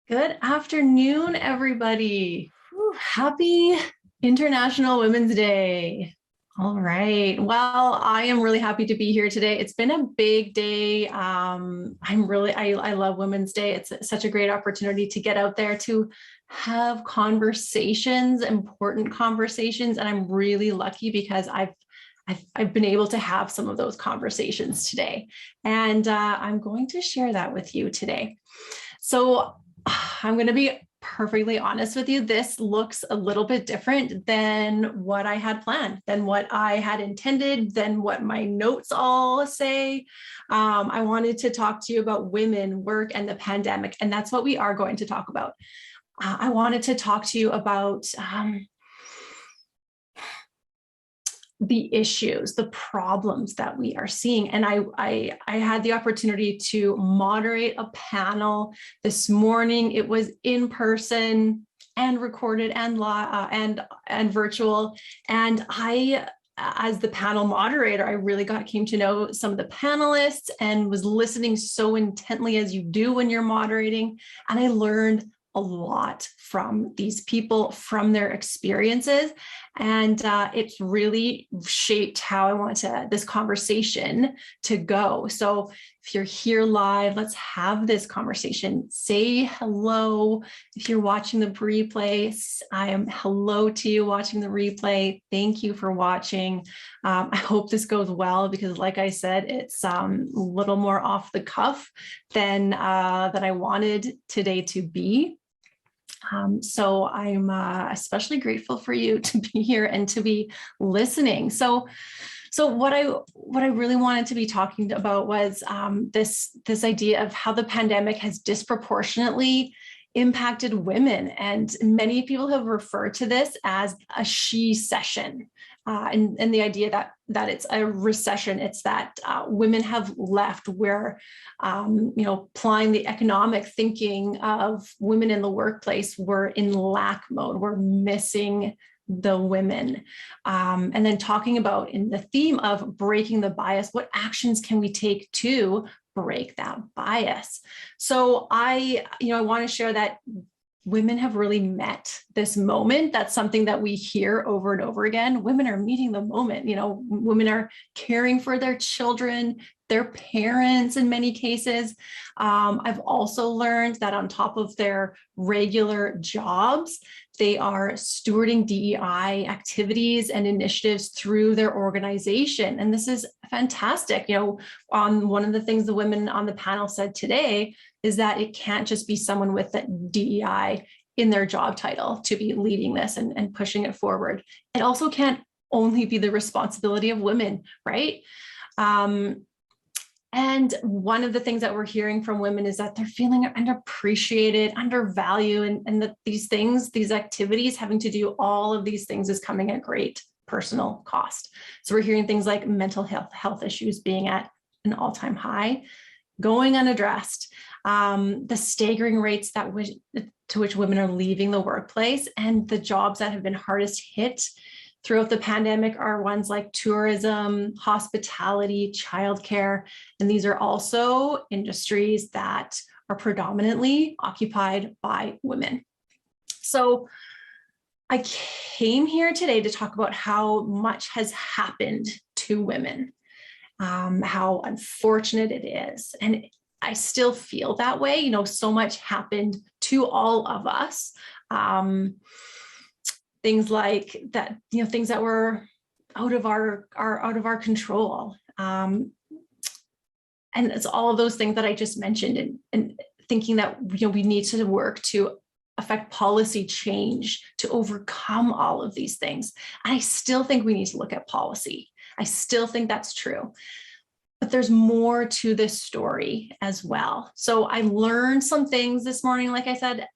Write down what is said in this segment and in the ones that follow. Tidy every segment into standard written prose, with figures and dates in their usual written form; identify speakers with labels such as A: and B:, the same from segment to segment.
A: Good afternoon, everybody. Whew, happy International Women's Day. All right. Well, I am really happy to be here today. It's been a big day. I love Women's Day. It's such a great opportunity to get out there to have conversations, important conversations. And I'm really lucky because I've been able to have some of those conversations today. And I'm going to share that with you today. So I'm going to be perfectly honest with you. This looks a little bit different than what I had planned, than what I had intended, than what my notes all say. I wanted to talk to you about women, work, and the pandemic, and that's what we are going to talk about. I wanted to talk to you about the issues, the problems that we are seeing. And I had the opportunity to moderate a panel this morning. It was in person and recorded and virtual. And as the panel moderator, I really came to know some of the panelists and was listening so intently as you do when you're moderating. And I learned a lot from these people, from their experiences. And it's really shaped how I want this conversation to go. So if you're here live, let's have this conversation. Say hello. If you're watching the replay, I am hello to you watching the replay. Thank you for watching. I hope this goes well because like I said, it's a little more off the cuff than I wanted today to be. So I'm especially grateful for you to be here and to be listening. So what I really wanted to be talking about was this idea of how the pandemic has disproportionately impacted women, and many people have referred to this as a she session. And the idea that it's a recession, it's that women have left where, applying the economic thinking of women in the workplace, we're in lack mode, we're missing the women. And then talking about in the theme of breaking the bias, what actions can we take to break that bias? So I want to share that women have really met this moment. That's something that we hear over and over again. Women are meeting the moment. Women are caring for their children, their parents in many cases. I've also learned that on top of their regular jobs, they are stewarding DEI activities and initiatives through their organization. And this is fantastic. One of the things the women on the panel said today is that it can't just be someone with that DEI in their job title to be leading this and pushing it forward. It also can't only be the responsibility of women, right? And one of the things that we're hearing from women is that they're feeling underappreciated, undervalued, and that these activities, having to do all of these things is coming at great personal cost. So we're hearing things like mental health issues being at an all-time high, going unaddressed, the staggering rates to which women are leaving the workplace, and the jobs that have been hardest hit throughout the pandemic are ones like tourism, hospitality, childcare, and these are also industries that are predominantly occupied by women. So I came here today to talk about how much has happened to women, how unfortunate it is. And I still feel that way. So much happened to all of us. Things like that, things that were out of our control. And it's all of those things that I just mentioned, and thinking that we need to work to affect policy change to overcome all of these things. And I still think we need to look at policy. I still think that's true. But there's more to this story as well. So I learned some things this morning, like I said,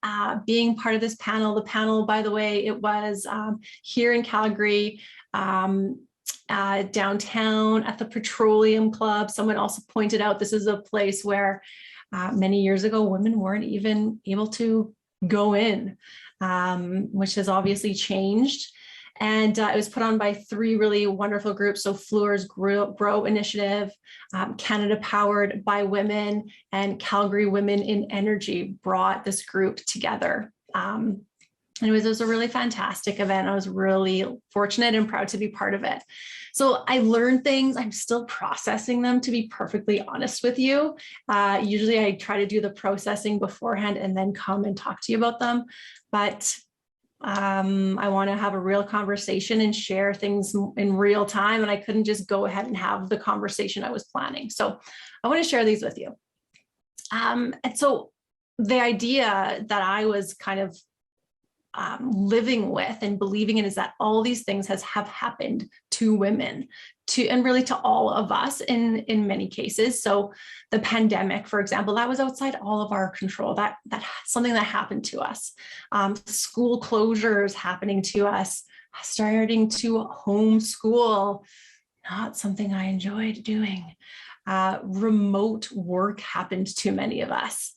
A: being part of this panel. The panel, by the way, it was here in Calgary, downtown at the Petroleum Club. Someone also pointed out this is a place where many years ago, women weren't even able to go in, which has obviously changed. And it was put on by 3 really wonderful groups. So Fleur's Grow Initiative, Canada Powered by Women, and Calgary Women in Energy brought this group together. And it was a really fantastic event. I was really fortunate and proud to be part of it. So I learned things. I'm still processing them, to be perfectly honest with you. Usually I try to do the processing beforehand and then come and talk to you about them. But I want to have a real conversation and share things in real time. And I couldn't just go ahead and have the conversation I was planning. So I want to share these with you. And so the idea that I was kind of living with and believing in is that all these things have happened to women, and really to all of us in many cases. So the pandemic, for example, that was outside all of our control. That's something that happened to us. School closures happening to us, starting to homeschool, not something I enjoyed doing. Remote work happened to many of us.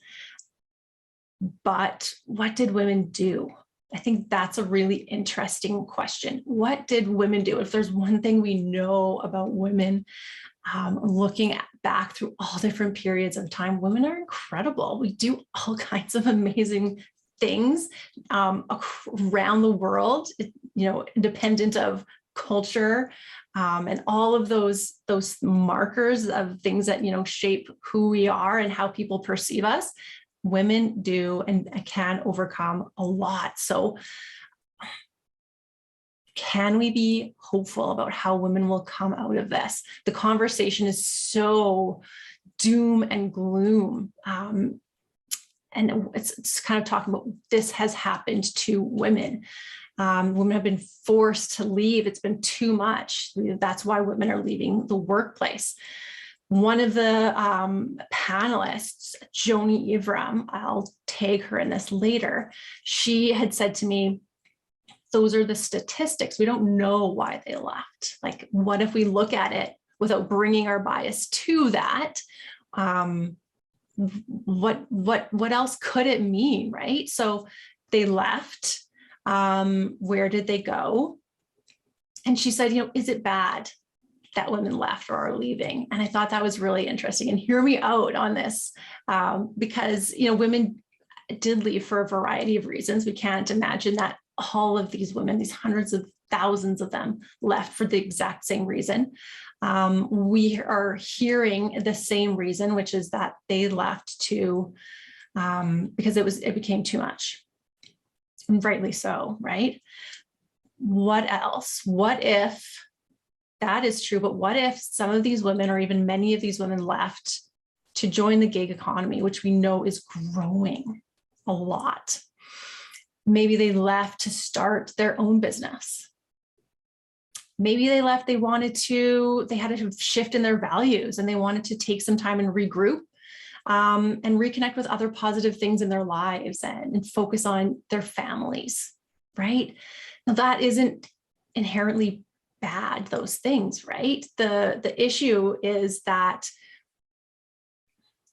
A: But what did women do? I think that's a really interesting question. What did women do? If there's one thing we know about women, looking back through all different periods of time, women are incredible. We do all kinds of amazing things around the world, independent of culture, and all of those markers of things that, shape who we are and how people perceive us. Women do and can overcome a lot. So can we be hopeful about how women will come out of this? The conversation is so doom and gloom. And it's kind of talking about this has happened to women. Women have been forced to leave. It's been too much. That's why women are leaving the workplace. One of the panelists, Joni Ivram, I'll tag her in this later, she had said to me, those are the statistics. We don't know why they left. Like, what if we look at it without bringing our bias to that? What else could it mean, right? So they left. Where did they go? And she said, is it bad that women left or are leaving? And I thought that was really interesting. And hear me out on this, because, women did leave for a variety of reasons. We can't imagine that all of these women, these hundreds of thousands of them, left for the exact same reason. We are hearing the same reason, which is that they left because it became too much. And rightly so, right? What else? What if that is true? But what if some of these women, or even many of these women, left to join the gig economy, which we know is growing a lot? Maybe they left to start their own business. Maybe they left, they had a shift in their values and they wanted to take some time and regroup, and reconnect with other positive things in their lives and focus on their families, right? Now that isn't inherently bad, those things, right? The issue is that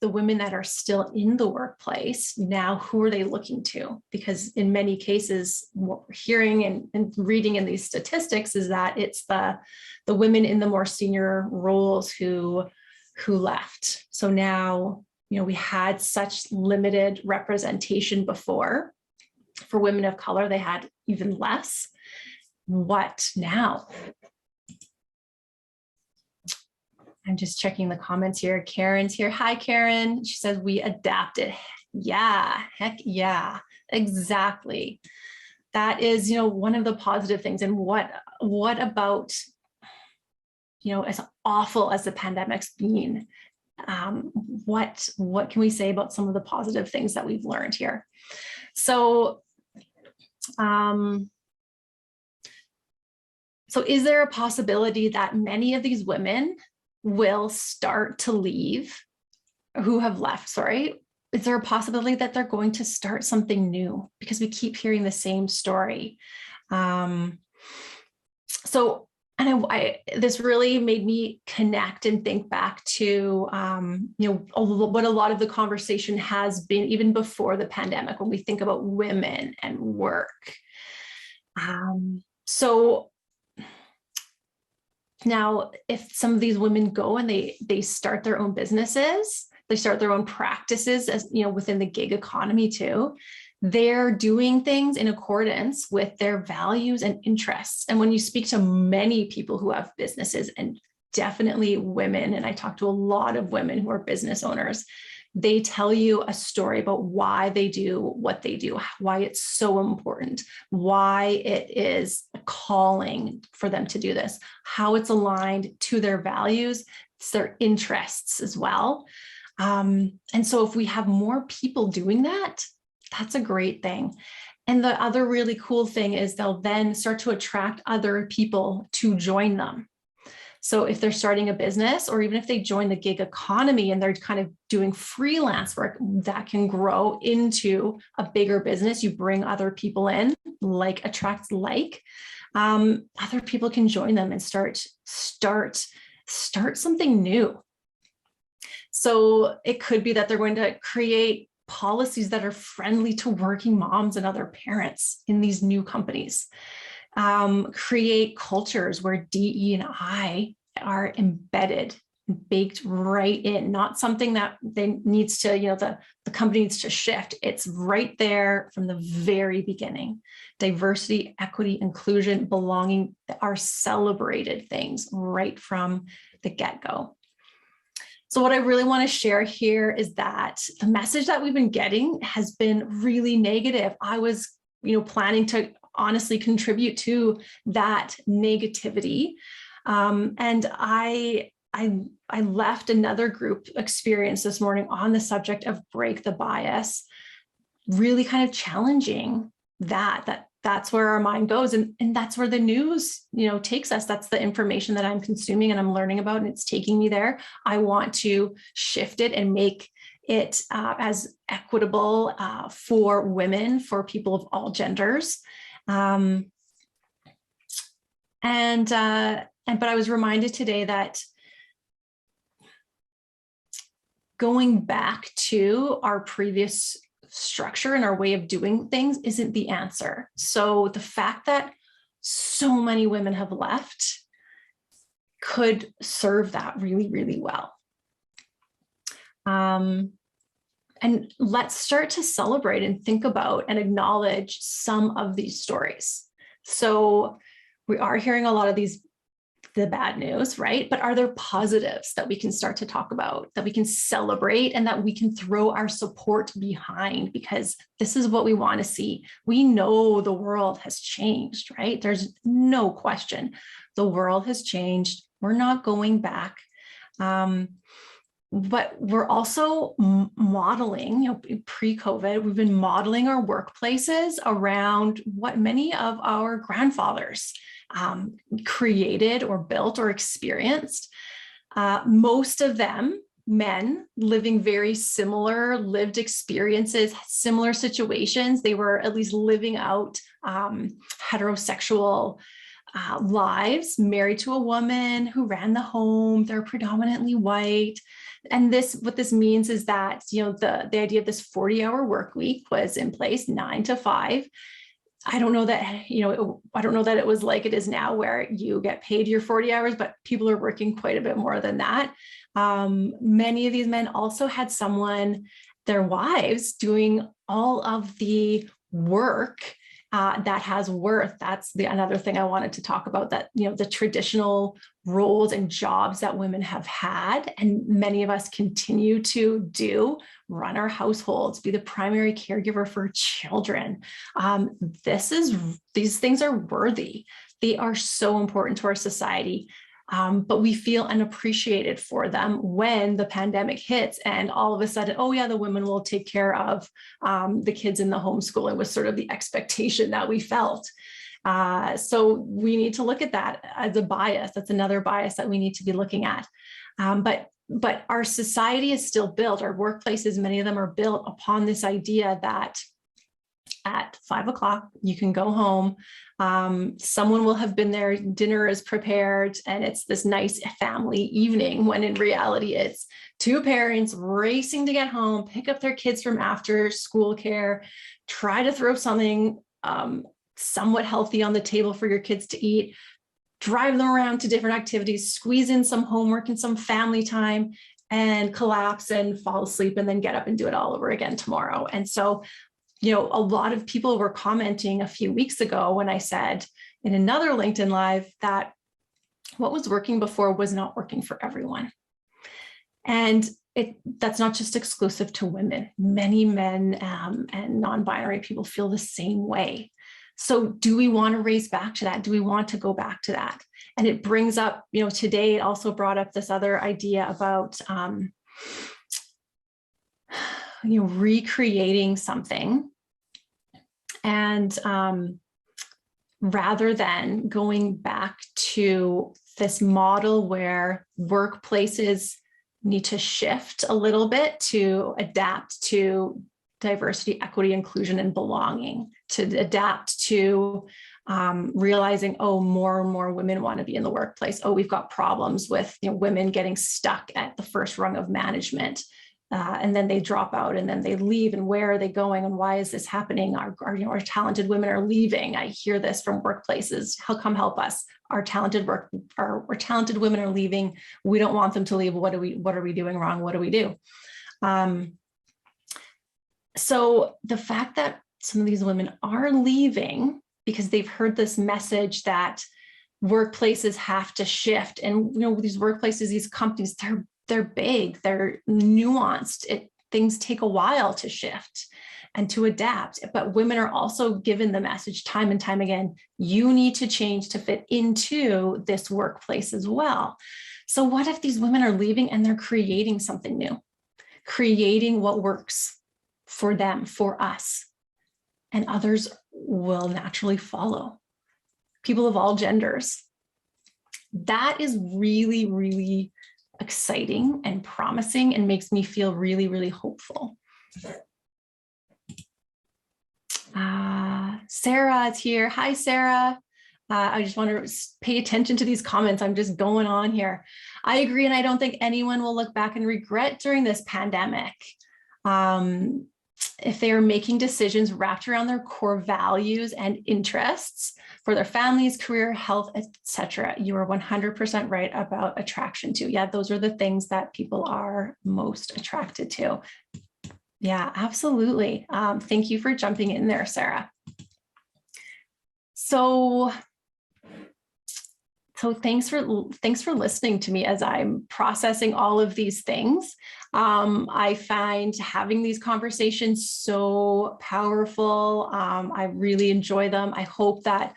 A: the women that are still in the workplace now, who are they looking to? Because in many cases, what we're hearing and reading in these statistics is that it's the women in the more senior roles who left. So now, we had such limited representation before. For women of color, they had even less. What now? I'm just checking the comments here. Karen's here. Hi, Karen. She says, we adapted. Yeah, heck yeah, exactly. That is, one of the positive things. And what about, as awful as the pandemic's been, what can we say about some of the positive things that we've learned here? So, is there a possibility that many of these women will start to leave, who have left, sorry? Is there a possibility that they're going to start something new? Because we keep hearing the same story. This really made me connect and think back to, what a lot of the conversation has been even before the pandemic, when we think about women and work. So now if some of these women go and they start their own businesses, they start their own practices, as you know, within the gig economy too, they're doing things in accordance with their values and interests. And when you speak to many people who have businesses, and definitely women, and I talk to a lot of women who are business owners, they tell you a story about why they do what they do, why it's so important, why it is a calling for them to do this, how it's aligned to their values, it's their interests as well. And so if we have more people doing that, that's a great thing. And the other really cool thing is they'll then start to attract other people to join them. So if they're starting a business, or even if they join the gig economy and they're kind of doing freelance work, that can grow into a bigger business. You bring other people in, like attracts like, other people can join them and start something new. So it could be that they're going to create policies that are friendly to working moms and other parents in these new companies. Create cultures where DE&I are embedded, baked right in, not something that they needs to, you know, the company needs to shift. It's right there from the very beginning. Diversity, equity, inclusion, belonging are celebrated things right from the get-go. So what I really want to share here is that the message that we've been getting has been really negative. I was, you know, planning to honestly contribute to that negativity. And I left another group experience this morning on the subject of break the bias, really kind of challenging that's where our mind goes. And that's where the news, you know, takes us. That's the information that I'm consuming and I'm learning about, and it's taking me there. I want to shift it and make it as equitable for women, for people of all genders. But I was reminded today that going back to our previous structure and our way of doing things isn't the answer. So the fact that so many women have left could serve that really, really well. And let's start to celebrate and think about and acknowledge some of these stories. So we are hearing a lot of the bad news, right? But are there positives that we can start to talk about, that we can celebrate, and that we can throw our support behind? Because this is what we want to see. We know the world has changed, right? There's no question. The world has changed. We're not going back. But we're also modeling, you know, pre-COVID, we've been modeling our workplaces around what many of our grandfathers created or built or experienced. Most of them, men, living very similar lived experiences, similar situations. They were at least living out heterosexual lives, married to a woman who ran the home. They're predominantly white. And what this means is that, you know, the idea of this 40-hour work week was in place, 9 to 5. I don't know that, you know, I don't know that it was like it is now where you get paid your 40 hours, but people are working quite a bit more than that. Many of these men also had their wives, doing all of the work that has worth. That's another thing I wanted to talk about, that, you know, the traditional roles and jobs that women have had, and many of us continue to do, run our households, be the primary caregiver for children. These things are worthy. They are so important to our society. But we feel unappreciated for them when the pandemic hits and all of a sudden, oh yeah, the women will take care of the kids in the homeschool. It was sort of the expectation that we felt. So we need to look at that as a bias. That's another bias that we need to be looking at. But our society is still built, our workplaces, many of them are built upon this idea that at 5 o'clock, you can go home. Someone will have been there, dinner is prepared, and it's this nice family evening, when in reality, it's two parents racing to get home, pick up their kids from after school care, try to throw something somewhat healthy on the table for your kids to eat, drive them around to different activities, squeeze in some homework and some family time, and collapse and fall asleep and then get up and do it all over again tomorrow. And so, a lot of people were commenting a few weeks ago when I said in another LinkedIn Live that what was working before was not working for everyone. And that's not just exclusive to women. Many men and non-binary people feel the same way. So do we want to race back to that? Do we want to go back to that? And it brings up, today it also brought up this other idea about, recreating something. And rather than going back to this model where workplaces need to shift a little bit to adapt to diversity, equity, inclusion, and belonging, to adapt to realizing, oh, more and more women want to be in the workplace. Oh, we've got problems with women getting stuck at the first rung of management. And then they drop out and then they leave, and where are they going and why is this happening? Our talented women are leaving. I hear this from workplaces. How come help us? Our talented women are leaving. We don't want them to leave. What are we doing wrong? What do we do? So the fact that some of these women are leaving because they've heard this message that workplaces have to shift, and these workplaces, these companies, they're big, they're nuanced. Things take a while to shift and to adapt. But women are also given the message time and time again, you need to change to fit into this workplace as well. So what if these women are leaving and they're creating something new, creating what works for them, for us, and others will naturally follow. People of all genders. That is really, really exciting and promising and makes me feel really, really hopeful. Sarah is here. Hi, Sarah. I just want to pay attention to these comments. I'm just going on here. I agree, and I don't think anyone will look back and regret during this pandemic. If they are making decisions wrapped around their core values and interests for their families, career, health, etc., you are 100% right about attraction to. Yeah, those are the things that people are most attracted to. Yeah, absolutely. Thank you for jumping in there, Sarah. So thanks for listening to me as I'm processing all of these things. I find having these conversations so powerful. I really enjoy them. I hope that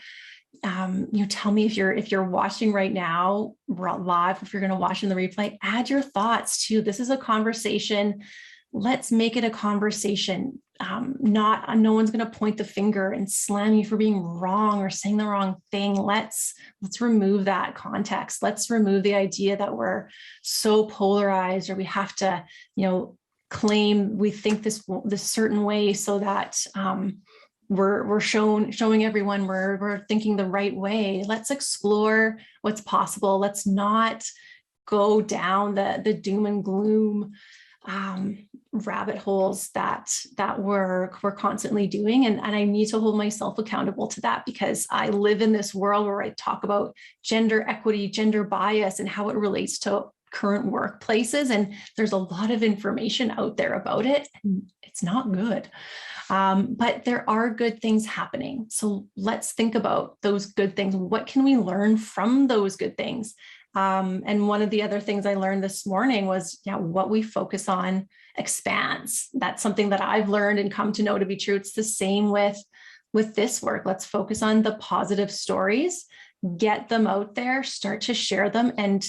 A: tell me if you're watching right now live, if you're going to watch in the replay, add your thoughts too. This is a conversation. Let's make it a conversation. No one's going to point the finger and slam you for being wrong or saying the wrong thing. Let's remove that context. Let's remove the idea that we're so polarized, or we have to, claim we think this certain way so that we're showing everyone we're thinking the right way. Let's explore what's possible. Let's not go down the doom and gloom rabbit holes that we're constantly doing. And I need to hold myself accountable to that, because I live in this world where I talk about gender equity, gender bias, and how it relates to current workplaces. And there's a lot of information out there about it, and it's not good. But there are good things happening. So let's think about those good things. What can we learn from those good things? And one of the other things I learned this morning was, what we focus on expands. That's something that I've learned and come to know to be true. It's the same with this work. Let's focus on the positive stories, get them out there, start to share them. And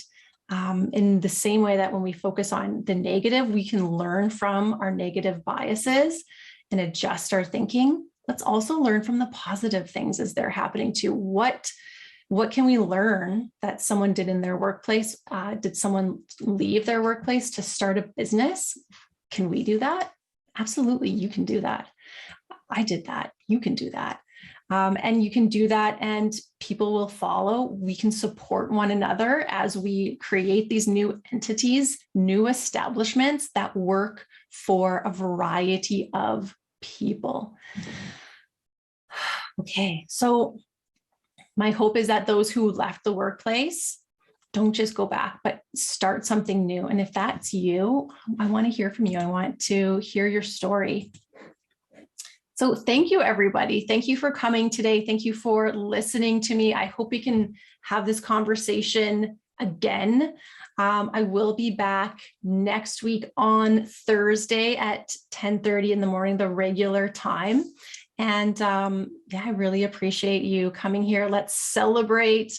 A: in the same way that when we focus on the negative, we can learn from our negative biases and adjust our thinking. Let's also learn from the positive things as they're happening too. What can we learn that someone did in their workplace? Did someone leave their workplace to start a business? Can we do that? Absolutely, you can do that. I did that. You can do that. And you can do that, and people will follow. We can support one another as we create these new entities, new establishments that work for a variety of people. Okay, so my hope is that those who left the workplace don't just go back, but start something new. And if that's you, I want to hear from you. I want to hear your story. So thank you, everybody. Thank you for coming today. Thank you for listening to me. I hope we can have this conversation again. I will be back next week on Thursday at 10:30 in the morning, the regular time. And yeah, I really appreciate you coming here. Let's celebrate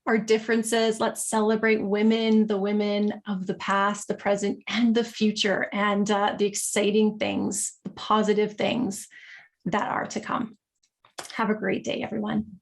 A: our differences. Let's celebrate women, the women of the past, the present, and the future, and the exciting things, the positive things that are to come. Have a great day, everyone.